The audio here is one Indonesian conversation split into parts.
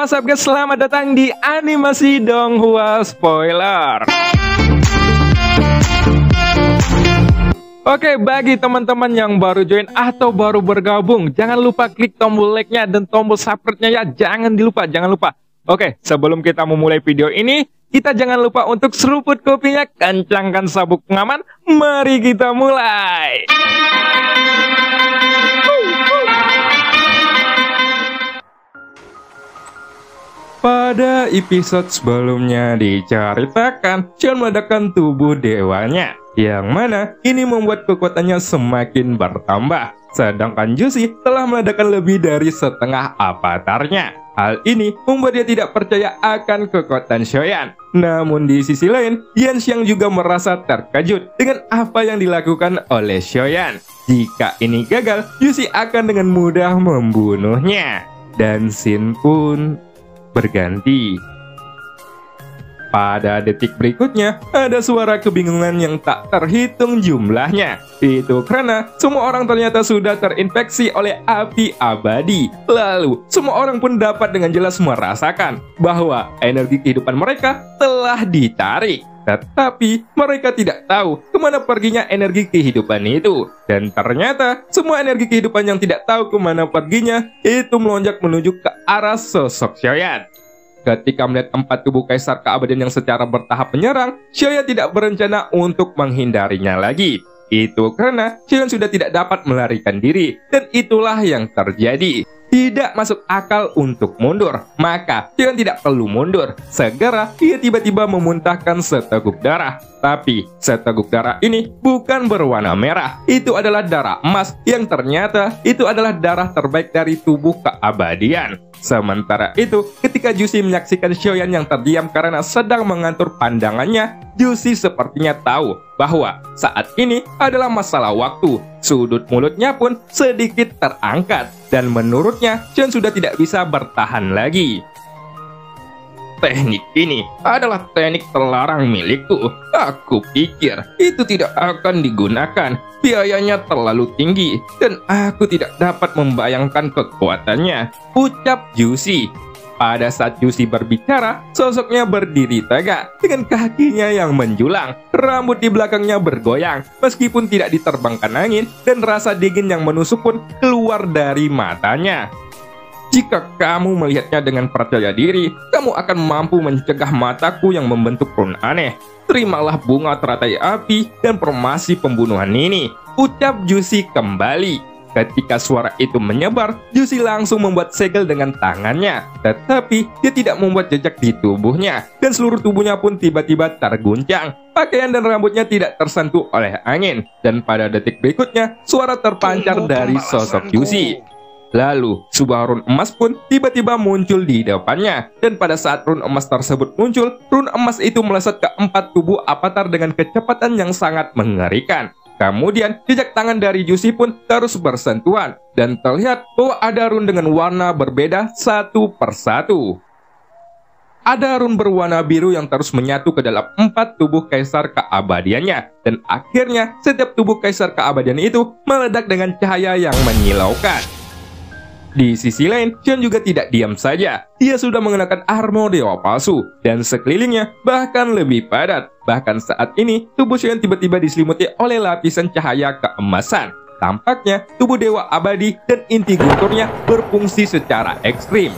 WhatsApp guys, selamat datang di animasi Donghua Spoiler. Oke, bagi teman-teman yang baru join atau baru bergabung, jangan lupa klik tombol like-nya dan tombol subscribe-nya ya, jangan lupa. Oke, sebelum kita memulai video ini, kita jangan lupa untuk seruput kopinya, kencangkan sabuk pengaman, mari kita mulai. Pada episode sebelumnya diceritakan Xion meledakkan tubuh dewanya, yang mana ini membuat kekuatannya semakin bertambah. Sedangkan Jushi telah meledakkan lebih dari setengah avatarnya. Hal ini membuat dia tidak percaya akan kekuatan Xion. Namun di sisi lain, Yanxiang juga merasa terkejut dengan apa yang dilakukan oleh Xion. Jika ini gagal, Jushi akan dengan mudah membunuhnya. Dan scene pun berganti. Pada detik berikutnya, ada suara kebingungan yang tak terhitung jumlahnya. Itu karena semua orang ternyata sudah terinfeksi oleh api abadi. Lalu, semua orang pun dapat dengan jelas merasakan bahwa energi kehidupan mereka telah ditarik. Tetapi mereka tidak tahu kemana perginya energi kehidupan itu. Dan ternyata semua energi kehidupan yang tidak tahu kemana perginya itu melonjak menuju ke arah sosok Xion. Ketika melihat 4 tubuh kaisar keabadian yang secara bertahap menyerang, Xion tidak berencana untuk menghindarinya lagi. Itu karena Xion sudah tidak dapat melarikan diri. Dan itulah yang terjadi. Tidak masuk akal untuk mundur, maka Xion tidak perlu mundur. Segera ia tiba-tiba memuntahkan seteguk darah. Tapi seteguk darah ini bukan berwarna merah. Itu adalah darah emas yang ternyata itu adalah darah terbaik dari tubuh keabadian. Sementara itu, ketika Jushi menyaksikan Xion yang terdiam karena sedang mengatur pandangannya, Jushi sepertinya tahu bahwa saat ini adalah masalah waktu. Sudut mulutnya pun sedikit terangkat, dan menurutnya Xion sudah tidak bisa bertahan lagi. Teknik ini adalah teknik terlarang milikku. Aku pikir itu tidak akan digunakan. Biayanya terlalu tinggi dan aku tidak dapat membayangkan kekuatannya, ucap Jushi. Pada saat Jushi berbicara, sosoknya berdiri tegak dengan kakinya yang menjulang. Rambut di belakangnya bergoyang meskipun tidak diterbangkan angin, dan rasa dingin yang menusuk pun keluar dari matanya. Jika kamu melihatnya dengan percaya diri, kamu akan mampu mencegah mataku yang membentuk rune aneh. Terimalah bunga teratai api dan formasi pembunuhan ini, ucap Jushi kembali. Ketika suara itu menyebar, Jushi langsung membuat segel dengan tangannya. Tetapi dia tidak membuat jejak di tubuhnya, dan seluruh tubuhnya pun tiba-tiba terguncang. Pakaian dan rambutnya tidak tersentuh oleh angin. Dan pada detik berikutnya, suara terpancar dari sosok Jushi. Lalu, sebuah rune emas pun tiba-tiba muncul di depannya. Dan pada saat rune emas tersebut muncul, rune emas itu melesat ke 4 tubuh avatar dengan kecepatan yang sangat mengerikan. Kemudian, jejak tangan dari Jushi pun terus bersentuhan. Dan terlihat bahwa ada rune dengan warna berbeda satu persatu. Ada rune berwarna biru yang terus menyatu ke dalam 4 tubuh kaisar keabadiannya. Dan akhirnya, setiap tubuh kaisar keabadian itu meledak dengan cahaya yang menyilaukan. Di sisi lain, Xion juga tidak diam saja. Dia sudah mengenakan armor dewa palsu, dan sekelilingnya bahkan lebih padat. Bahkan saat ini, tubuh Xion tiba-tiba diselimuti oleh lapisan cahaya keemasan. Tampaknya, tubuh dewa abadi dan inti gunturnya berfungsi secara ekstrim.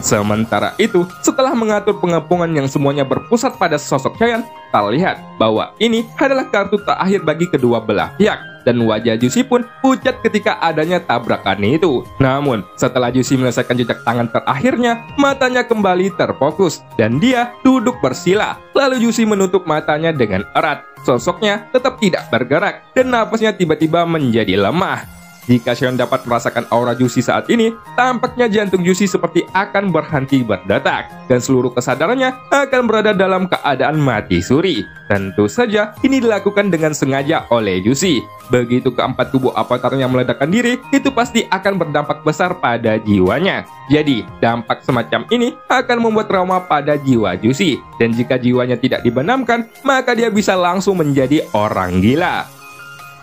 Sementara itu, setelah mengatur pengepungan yang semuanya berpusat pada sosok Xion, terlihat bahwa ini adalah kartu terakhir bagi kedua belah pihak. Dan wajah Jushi pun pucat ketika adanya tabrakan itu. Namun, setelah Jushi menyelesaikan jejak tangan terakhirnya, matanya kembali terfokus dan dia duduk bersila. Lalu Jushi menutup matanya dengan erat. Sosoknya tetap tidak bergerak dan napasnya tiba-tiba menjadi lemah. Jika Xion dapat merasakan aura Jushi saat ini, tampaknya jantung Jushi seperti akan berhenti berdetak, dan seluruh kesadarannya akan berada dalam keadaan mati suri. Tentu saja, ini dilakukan dengan sengaja oleh Jushi. Begitu keempat tubuh avatarnya meledakkan diri, itu pasti akan berdampak besar pada jiwanya. Jadi, dampak semacam ini akan membuat trauma pada jiwa Jushi. Dan jika jiwanya tidak dibenamkan, maka dia bisa langsung menjadi orang gila.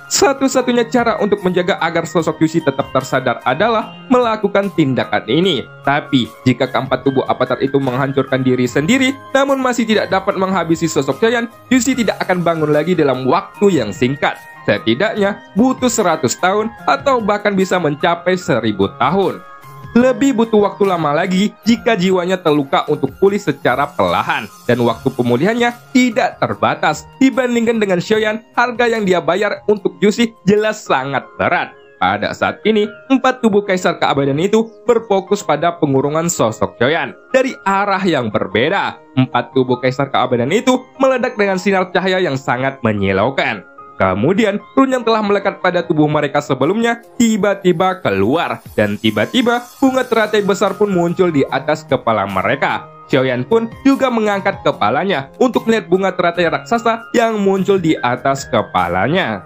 Satu-satunya cara untuk menjaga agar sosok Yushi tetap tersadar adalah melakukan tindakan ini. Tapi, jika keempat tubuh avatar itu menghancurkan diri sendiri, namun masih tidak dapat menghabisi sosok Choyan, Yushi tidak akan bangun lagi dalam waktu yang singkat. Setidaknya, butuh 100 tahun atau bahkan bisa mencapai 1000 tahun. Lebih butuh waktu lama lagi jika jiwanya terluka untuk pulih secara perlahan, dan waktu pemulihannya tidak terbatas. Dibandingkan dengan Choyan, harga yang dia bayar untuk Yushi jelas sangat berat. Pada saat ini, 4 tubuh kaisar keabadian itu berfokus pada pengurungan sosok Choyan dari arah yang berbeda. 4 tubuh kaisar keabadian itu meledak dengan sinar cahaya yang sangat menyilaukan. Kemudian, rune yang telah melekat pada tubuh mereka sebelumnya tiba-tiba keluar, dan tiba-tiba bunga teratai besar pun muncul di atas kepala mereka. Choyan pun juga mengangkat kepalanya untuk melihat bunga teratai raksasa yang muncul di atas kepalanya.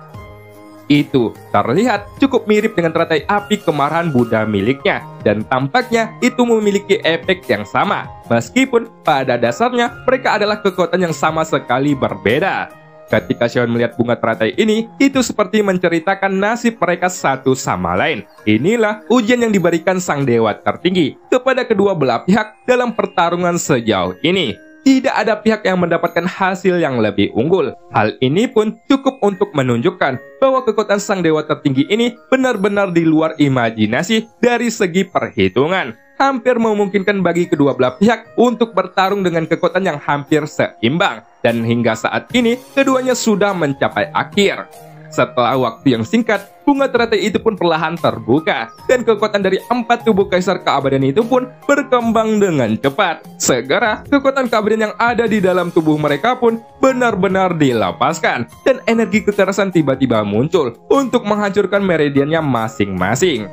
Itu terlihat cukup mirip dengan teratai api kemarahan Buddha miliknya, dan tampaknya itu memiliki efek yang sama, meskipun pada dasarnya mereka adalah kekuatan yang sama sekali berbeda. Ketika Choyan melihat bunga teratai ini, itu seperti menceritakan nasib mereka satu sama lain. Inilah ujian yang diberikan sang dewa tertinggi kepada kedua belah pihak dalam pertarungan sejauh ini. Tidak ada pihak yang mendapatkan hasil yang lebih unggul. Hal ini pun cukup untuk menunjukkan bahwa kekuatan sang dewa tertinggi ini benar-benar di luar imajinasi dari segi perhitungan. Hampir memungkinkan bagi kedua belah pihak untuk bertarung dengan kekuatan yang hampir seimbang. Dan hingga saat ini, keduanya sudah mencapai akhir. Setelah waktu yang singkat, bunga teratai itu pun perlahan terbuka, dan kekuatan dari 4 tubuh kaisar keabadian itu pun berkembang dengan cepat. Segera, kekuatan keabadian yang ada di dalam tubuh mereka pun benar-benar dilepaskan, dan energi kekerasan tiba-tiba muncul untuk menghancurkan meridiannya masing-masing.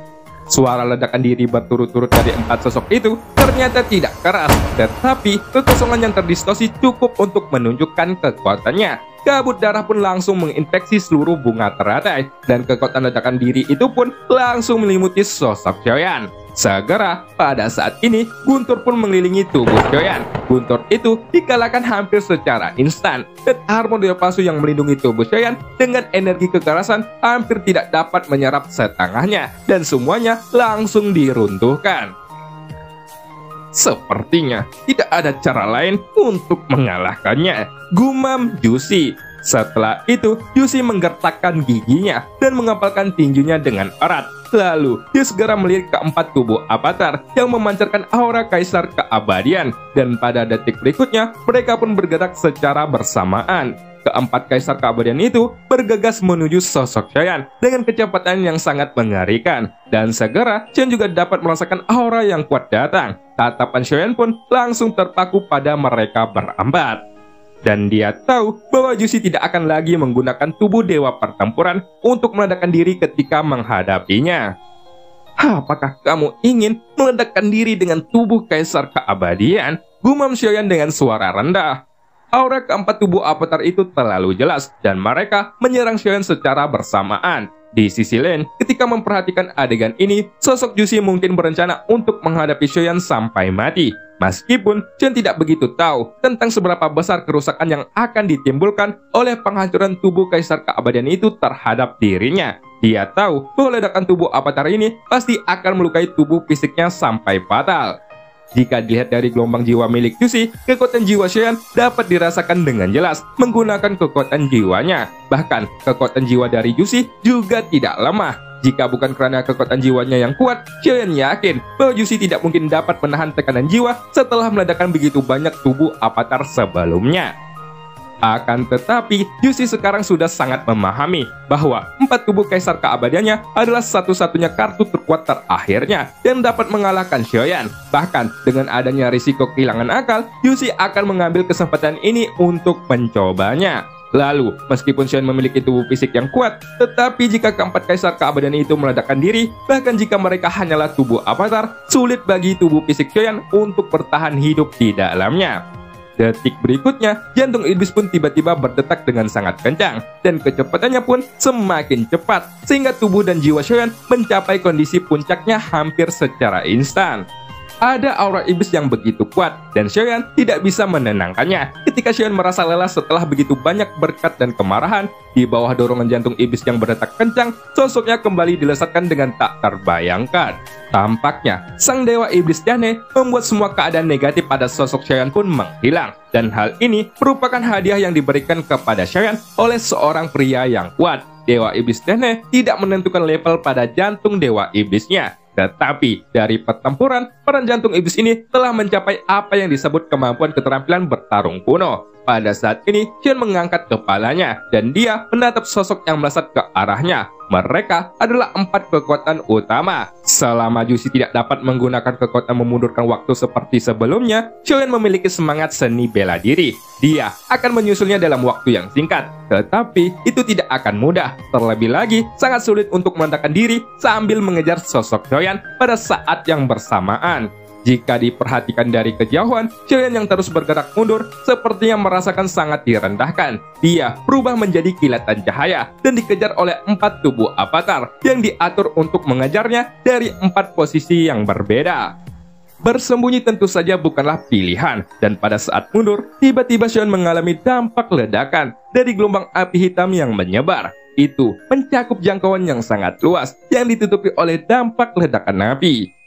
Suara ledakan diri berturut-turut dari 4 sosok itu ternyata tidak keras, tetapi kekosongan yang terdistorsi cukup untuk menunjukkan kekuatannya. Kabut darah pun langsung menginfeksi seluruh bunga teratai, dan kekuatan ledakan diri itu pun langsung menyelimuti sosok Choyan. Segera, pada saat ini, guntur pun mengelilingi tubuh Choyan. Guntur itu dikalahkan hampir secara instan, dan armor dewa palsu yang melindungi tubuh Choyan dengan energi kekerasan hampir tidak dapat menyerap setengahnya, dan semuanya langsung diruntuhkan. Sepertinya tidak ada cara lain untuk mengalahkannya, gumam Yushi. Setelah itu, Yushi menggertakkan giginya dan mengepalkan tinjunya dengan erat. Lalu, dia segera melirik ke 4 tubuh avatar yang memancarkan aura kaisar keabadian. Dan pada detik berikutnya, mereka pun bergerak secara bersamaan. Keempat kaisar keabadian itu bergegas menuju sosok Choyan dengan kecepatan yang sangat mengerikan. Dan segera, Choyan juga dapat merasakan aura yang kuat datang. Tatapan Choyan pun langsung terpaku pada mereka berempat. Dan dia tahu bahwa Yushi tidak akan lagi menggunakan tubuh dewa pertempuran untuk meledakkan diri ketika menghadapinya. Apakah kamu ingin meledakkan diri dengan tubuh kaisar keabadian? Gumam Choyan dengan suara rendah. Aura keempat tubuh avatar itu terlalu jelas, dan mereka menyerang Choyan secara bersamaan. Di sisi lain, ketika memperhatikan adegan ini, sosok Yushi mungkin berencana untuk menghadapi Choyan sampai mati. Meskipun Choyan tidak begitu tahu tentang seberapa besar kerusakan yang akan ditimbulkan oleh penghancuran tubuh kaisar keabadian itu terhadap dirinya. Dia tahu bahwa ledakan tubuh avatar ini pasti akan melukai tubuh fisiknya sampai fatal. Jika dilihat dari gelombang jiwa milik Yushi, kekuatan jiwa Choyan dapat dirasakan dengan jelas menggunakan kekuatan jiwanya. Bahkan, kekuatan jiwa dari Yushi juga tidak lemah. Jika bukan karena kekuatan jiwanya yang kuat, Choyan yakin bahwa Yushi tidak mungkin dapat menahan tekanan jiwa setelah meledakkan begitu banyak tubuh avatar sebelumnya. Akan tetapi, Yushi sekarang sudah sangat memahami bahwa 4 tubuh kaisar keabadiannya adalah satu-satunya kartu terkuat terakhirnya yang dapat mengalahkan Choyan. Bahkan, dengan adanya risiko kehilangan akal, Yushi akan mengambil kesempatan ini untuk mencobanya. Lalu, meskipun Choyan memiliki tubuh fisik yang kuat, tetapi jika keempat kaisar keabadian itu meledakkan diri, bahkan jika mereka hanyalah tubuh avatar, sulit bagi tubuh fisik Choyan untuk bertahan hidup di dalamnya. Detik berikutnya, jantung iblis pun tiba-tiba berdetak dengan sangat kencang, dan kecepatannya pun semakin cepat, sehingga tubuh dan jiwa Choyan mencapai kondisi puncaknya hampir secara instan. Ada aura iblis yang begitu kuat, dan Xiaoyan tidak bisa menenangkannya. Ketika Xiaoyan merasa lelah setelah begitu banyak berkat dan kemarahan, di bawah dorongan jantung iblis yang berdetak kencang, sosoknya kembali dilesatkan dengan tak terbayangkan. Tampaknya, sang dewa iblis Diane membuat semua keadaan negatif pada sosok Xiaoyan pun menghilang. Dan hal ini merupakan hadiah yang diberikan kepada Xiaoyan oleh seorang pria yang kuat. Dewa iblis Diane tidak menentukan level pada jantung dewa iblisnya. Tetapi dari pertempuran, peran jantung iblis ini telah mencapai apa yang disebut kemampuan keterampilan bertarung kuno. Pada saat ini, Xian mengangkat kepalanya, dan dia menatap sosok yang melesat ke arahnya. Mereka adalah 4 kekuatan utama. Selama Jushi tidak dapat menggunakan kekuatan memundurkan waktu seperti sebelumnya, Xiaoyan memiliki semangat seni bela diri. Dia akan menyusulnya dalam waktu yang singkat. Tetapi itu tidak akan mudah. Terlebih lagi, sangat sulit untuk meletakkan diri sambil mengejar sosok Xiaoyan pada saat yang bersamaan. Jika diperhatikan dari kejauhan, Xiaoyan yang terus bergerak mundur sepertinya merasakan sangat direndahkan. Dia berubah menjadi kilatan cahaya dan dikejar oleh 4 tubuh avatar yang diatur untuk mengejarnya dari 4 posisi yang berbeda. Bersembunyi tentu saja bukanlah pilihan, dan pada saat mundur, tiba-tiba Xiaoyan mengalami dampak ledakan dari gelombang api hitam yang menyebar. Itu mencakup jangkauan yang sangat luas yang ditutupi oleh dampak ledakan api.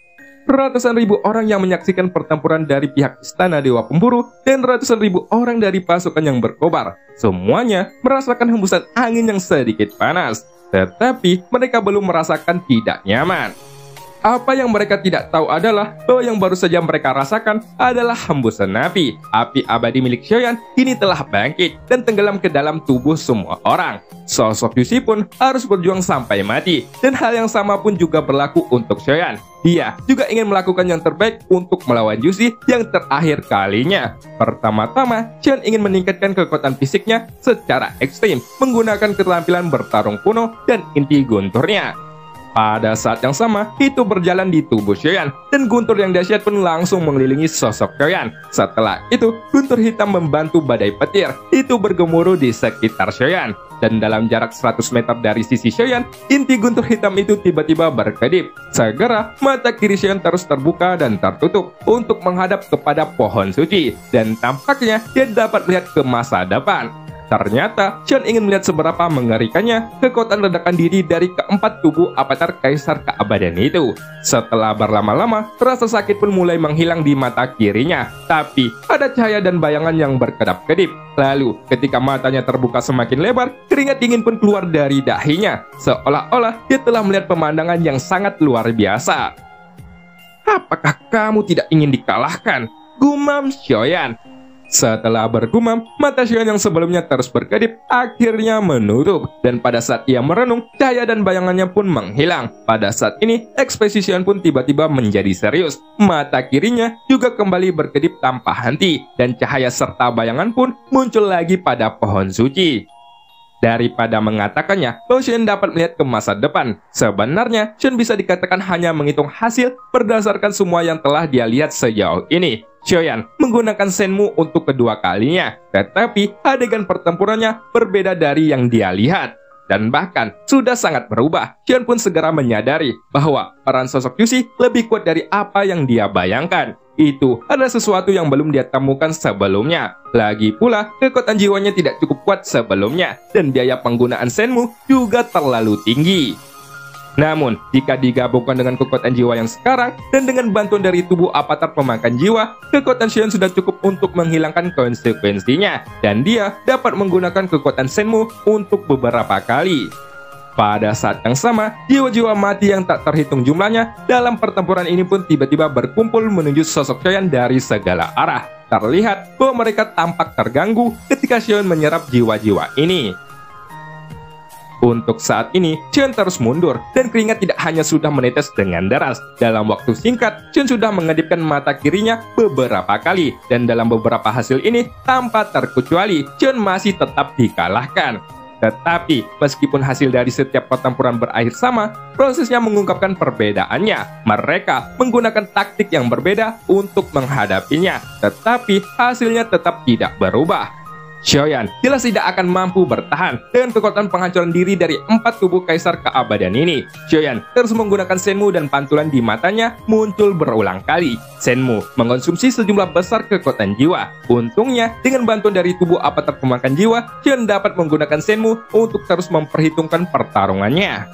Ratusan ribu orang yang menyaksikan pertempuran dari pihak Istana Dewa Pemburu dan ratusan ribu orang dari pasukan yang berkobar. Semuanya merasakan hembusan angin yang sedikit panas, tetapi mereka belum merasakan tidak nyaman. Apa yang mereka tidak tahu adalah bahwa yang baru saja mereka rasakan adalah hembusan api. Api abadi milik Xiaoyan kini telah bangkit dan tenggelam ke dalam tubuh semua orang. Sosok Jushi pun harus berjuang sampai mati, dan hal yang sama pun juga berlaku untuk Xiaoyan. Dia juga ingin melakukan yang terbaik untuk melawan Jushi yang terakhir kalinya. Pertama-tama, Xiaoyan ingin meningkatkan kekuatan fisiknya secara ekstrim menggunakan keterampilan bertarung kuno dan inti gunturnya. Pada saat yang sama, itu berjalan di tubuh Xiaoyan, dan guntur yang dahsyat pun langsung mengelilingi sosok Xiaoyan. Setelah itu, guntur hitam membantu badai petir itu bergemuruh di sekitar Xiaoyan. Dan dalam jarak 100 meter dari sisi Xiaoyan, inti guntur hitam itu tiba-tiba berkedip. Segera, mata kiri Xiaoyan terus terbuka dan tertutup untuk menghadap kepada pohon suci, dan tampaknya dia dapat melihat ke masa depan. Ternyata, Xiaoyan ingin melihat seberapa mengerikannya kekuatan ledakan diri dari keempat tubuh avatar Kaisar Keabadian itu. Setelah berlama-lama, rasa sakit pun mulai menghilang di mata kirinya. Tapi, ada cahaya dan bayangan yang berkedap-kedip. Lalu, ketika matanya terbuka semakin lebar, keringat dingin pun keluar dari dahinya. Seolah-olah dia telah melihat pemandangan yang sangat luar biasa. Apakah kamu tidak ingin dikalahkan? Gumam Xiaoyan. Setelah bergumam, mata Xiaoyan yang sebelumnya terus berkedip akhirnya menutup, dan pada saat ia merenung, cahaya dan bayangannya pun menghilang. Pada saat ini, ekspresi Xiaoyan pun tiba-tiba menjadi serius. Mata kirinya juga kembali berkedip tanpa henti, dan cahaya serta bayangan pun muncul lagi pada pohon suci. Daripada mengatakannya bahwa Xiaoyan dapat melihat ke masa depan, sebenarnya Xiaoyan bisa dikatakan hanya menghitung hasil berdasarkan semua yang telah dia lihat sejauh ini. Xiaoyan menggunakan Shenmu untuk kedua kalinya, tetapi adegan pertempurannya berbeda dari yang dia lihat. Dan bahkan sudah sangat berubah. Xiaoyan pun segera menyadari bahwa peran sosok Jushi lebih kuat dari apa yang dia bayangkan. Itu adalah sesuatu yang belum dia temukan sebelumnya. Lagi pula, kekuatan jiwanya tidak cukup kuat sebelumnya, dan biaya penggunaan Shenmu juga terlalu tinggi. Namun, jika digabungkan dengan kekuatan jiwa yang sekarang, dan dengan bantuan dari tubuh avatar pemakan jiwa, kekuatan Xiaoyan sudah cukup untuk menghilangkan konsekuensinya, dan dia dapat menggunakan kekuatan Shenmu untuk beberapa kali. Pada saat yang sama, jiwa-jiwa mati yang tak terhitung jumlahnya dalam pertempuran ini pun tiba-tiba berkumpul menuju sosok Xiaoyan dari segala arah. Terlihat bahwa mereka tampak terganggu ketika Xiaoyan menyerap jiwa-jiwa ini. Untuk saat ini, Xiaoyan terus mundur, dan keringat tidak hanya sudah menetes dengan deras. Dalam waktu singkat, Xiaoyan sudah mengedipkan mata kirinya beberapa kali, dan dalam beberapa hasil ini, tanpa terkecuali, Xiaoyan masih tetap dikalahkan. Tetapi, meskipun hasil dari setiap pertempuran berakhir sama, prosesnya mengungkapkan perbedaannya. Mereka menggunakan taktik yang berbeda untuk menghadapinya, tetapi hasilnya tetap tidak berubah. Xiaoyan jelas tidak akan mampu bertahan dengan kekuatan penghancuran diri dari 4 tubuh kaisar keabadian ini. Xiaoyan terus menggunakan Shenmu dan pantulan di matanya muncul berulang kali. Shenmu mengonsumsi sejumlah besar kekuatan jiwa. Untungnya, dengan bantuan dari tubuh avatar pemakan jiwa, Xiaoyan dapat menggunakan Shenmu untuk terus memperhitungkan pertarungannya.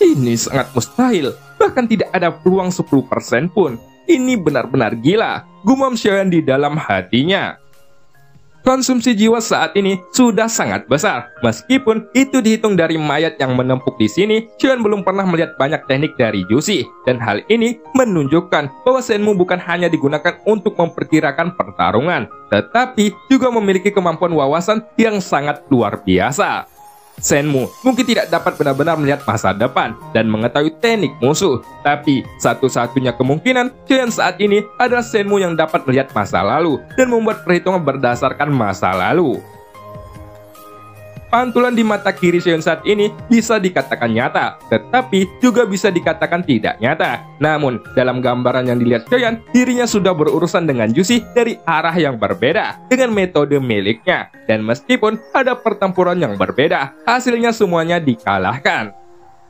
Ini sangat mustahil. Bahkan tidak ada peluang 10% pun. Ini benar-benar gila, gumam Xiaoyan di dalam hatinya. Konsumsi jiwa saat ini sudah sangat besar. Meskipun itu dihitung dari mayat yang menempuk di sini, Xiaoyan belum pernah melihat banyak teknik dari Jushi. Dan hal ini menunjukkan bahwa Shenmu bukan hanya digunakan untuk memperkirakan pertarungan, tetapi juga memiliki kemampuan wawasan yang sangat luar biasa. Shenmu mungkin tidak dapat benar-benar melihat masa depan dan mengetahui teknik musuh, tapi satu-satunya kemungkinan Xiaoyan saat ini adalah Shenmu yang dapat melihat masa lalu dan membuat perhitungan berdasarkan masa lalu. Pantulan di mata kiri Xiaoyan saat ini bisa dikatakan nyata, tetapi juga bisa dikatakan tidak nyata. Namun, dalam gambaran yang dilihat Xiaoyan, dirinya sudah berurusan dengan Jushi dari arah yang berbeda dengan metode miliknya. Dan meskipun ada pertempuran yang berbeda, hasilnya semuanya dikalahkan.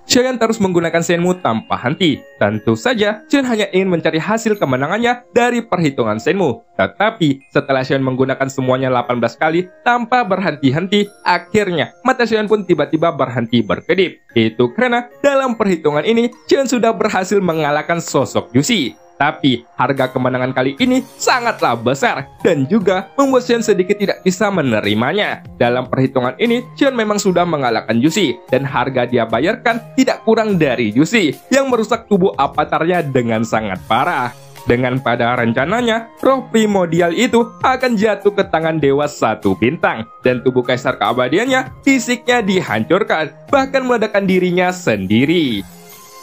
Xiaoyan terus menggunakan Shenmu tanpa henti. Tentu saja, Xiaoyan hanya ingin mencari hasil kemenangannya dari perhitungan Shenmu. Tetapi, setelah Xiaoyan menggunakan semuanya 18 kali tanpa berhenti-henti, akhirnya mata Xiaoyan pun tiba-tiba berhenti berkedip. Itu karena dalam perhitungan ini, Xiaoyan sudah berhasil mengalahkan sosok Jushi. Tapi, harga kemenangan kali ini sangatlah besar dan juga membuat Xiaoyan sedikit tidak bisa menerimanya. Dalam perhitungan ini, Xiaoyan memang sudah mengalahkan Jushi dan harga dia bayarkan tidak kurang dari Jushi yang merusak tubuh avatarnya dengan sangat parah. Dengan pada rencananya, roh primordial itu akan jatuh ke tangan Dewa 1 bintang dan tubuh kaisar keabadiannya fisiknya dihancurkan, bahkan meledakkan dirinya sendiri.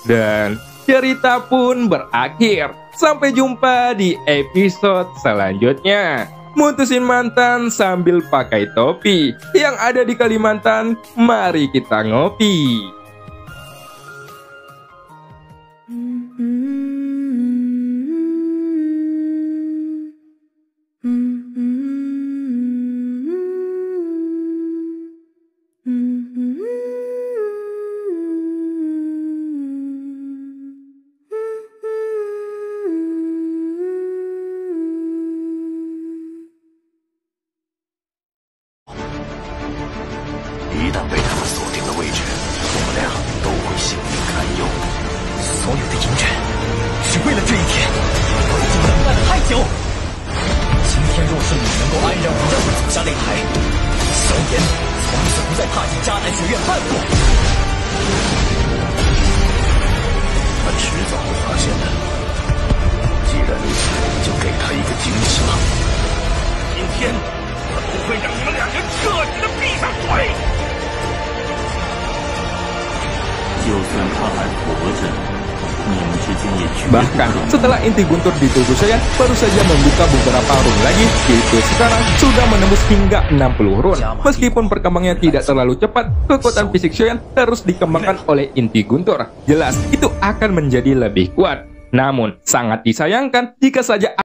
Dan cerita pun berakhir. Sampai jumpa di episode selanjutnya. Mutusin mantan sambil pakai topi. Yang ada di Kalimantan, mari kita ngopi. Bahkan setelah inti guntur di tubuh Xiaoyan baru saja membuka beberapa run lagi, yaitu sekarang sudah menembus hingga 60 run. Meskipun perkembangannya tidak terlalu cepat, kekuatan fisik Xiaoyan terus dikembangkan oleh inti guntur. Jelas itu akan menjadi lebih kuat. Namun sangat disayangkan jika saja